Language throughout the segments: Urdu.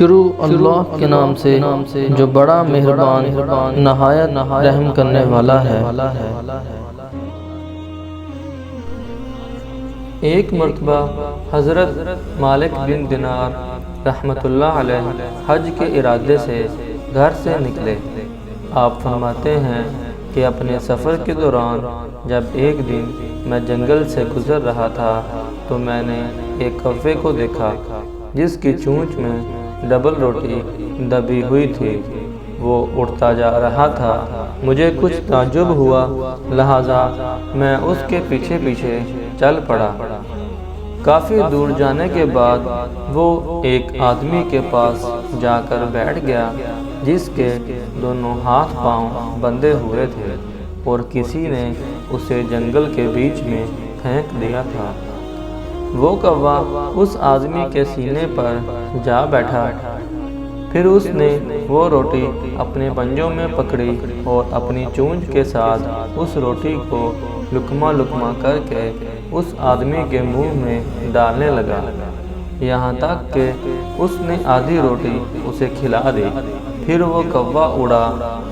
شروع اللہ کے نام سے جو بڑا مہربان نہایت رحم کرنے والا ہے۔ ایک مرتبہ حضرت مالک بن دینار رحمۃ اللہ علیہ حج کے ارادے سے گھر سے نکلے۔ آپ فرماتے ہیں کہ اپنے سفر کے دوران جب ایک دن میں جنگل سے گزر رہا تھا تو میں نے ایک کوے کو دیکھا جس کی چونچ میں ڈبل روٹی دبی ہوئی تھی۔ وہ اڑتا جا رہا تھا۔ مجھے کچھ تعجب ہوا، لہٰذا میں اس کے پیچھے پیچھے چل پڑا۔ کافی دور جانے کے بعد وہ ایک آدمی کے پاس جا کر بیٹھ گیا جس کے دونوں ہاتھ پاؤں بندھے ہوئے تھے اور کسی نے اسے جنگل کے بیچ میں پھینک دیا تھا۔ وہ کوا اس آدمی کے سینے پر جا بیٹھا، پھر اس نے وہ روٹی اپنے پنجوں میں پکڑی اور اپنی چونچ کے ساتھ اس روٹی کو لقمہ لقمہ کر کے اس آدمی کے منہ میں ڈالنے لگا، یہاں تک کہ اس نے آدھی روٹی اسے کھلا دی۔ پھر وہ کوا اڑا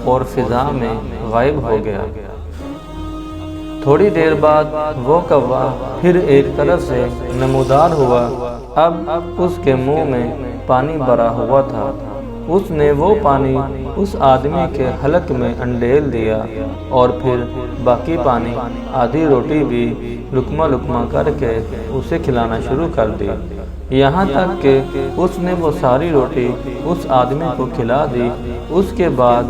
اور فضا میں غائب ہو گیا۔ تھوڑی دیر بعد وہ کوا پھر ایک طرف سے نمودار ہوا۔ اب اس کے منہ میں پانی بھرا ہوا تھا۔ اس نے وہ پانی اس آدمی کے حلق میں انڈیل دیا اور پھر باقی پانی آدھی روٹی بھی لقمہ لقمہ کر کے اسے کھلانا شروع کر دی، یہاں تک کہ اس نے وہ ساری روٹی اس آدمی کو کھلا دی۔ اس کے بعد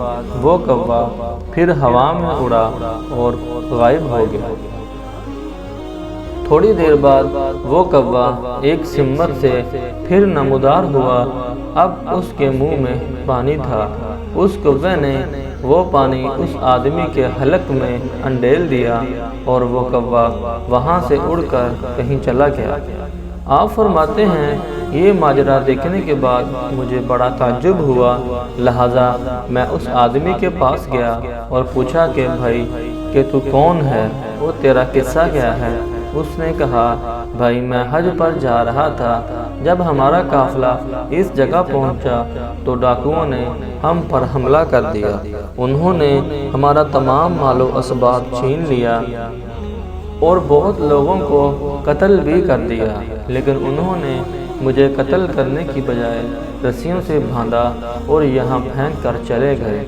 وہ کوا پھر ہوا میں اڑا اور غائب ہو گیا۔ تھوڑی دیر بعد وہ کوا ایک سمت سے پھر نمودار ہوا۔ اب اس کے منہ میں پانی تھا۔ اس کوے نے وہ پانی اس آدمی کے حلق میں انڈیل دیا اور وہ کوا وہاں سے اڑ کر کہیں چلا گیا۔ آپ فرماتے ہیں یہ ماجرا دیکھنے کے بعد مجھے بڑا تعجب ہوا، لہٰذا میں اس آدمی کے پاس گیا اور پوچھا کہ بھائی کہ تو کون ہے، وہ تیرا قصہ کیا ہے؟ اس نے کہا، بھائی میں حج پر جا رہا تھا، جب ہمارا قافلہ اس جگہ پہنچا تو ڈاکوؤں نے ہم پر حملہ کر دیا۔ انہوں نے ہمارا تمام مال و اسباب چھین لیا اور بہت لوگوں کو قتل بھی کر دیا، لیکن انہوں نے مجھے قتل کرنے کی بجائے رسیوں سے باندھا اور یہاں پھینک کر چلے گئے۔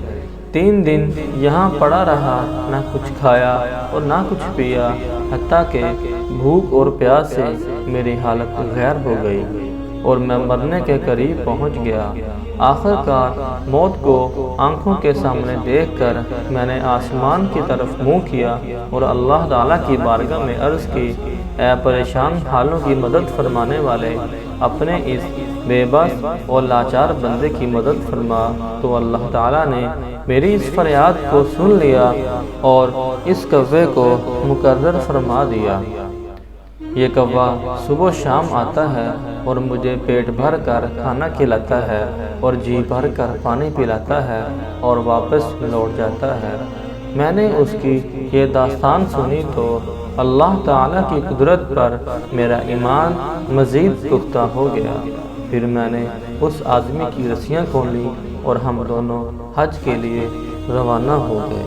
3 دن یہاں پڑا رہا، نہ کچھ کھایا اور نہ کچھ پیا، حتیٰ کہ بھوک اور پیاس سے میری حالت غیر ہو گئی اور میں مرنے کے قریب پہنچ گیا۔ آخر کار موت کو آنکھوں کے سامنے دیکھ کر میں نے آسمان کی طرف منہ کیا اور اللہ تعالیٰ کی بارگاہ میں عرض کی، اے پریشان حالوں کی مدد فرمانے والے، اپنے اس بے بس اور لاچار بندے کی مدد فرما۔ تو اللہ تعالیٰ نے میری اس فریاد کو سن لیا اور اس کوے کو مقرر فرما دیا۔ یہ کوا صبح و شام آتا ہے اور مجھے پیٹ بھر کر کھانا کھلاتا ہے اور جی بھر کر پانی پلاتا ہے اور واپس لوٹ جاتا ہے۔ میں نے اس کی یہ داستان سنی تو اللہ تعالیٰ کی قدرت پر میرا ایمان مزید پختہ ہو گیا۔ پھر میں نے اس آدمی کی رسیاں کھول لی اور ہم دونوں حج کے لیے روانہ ہو گئے۔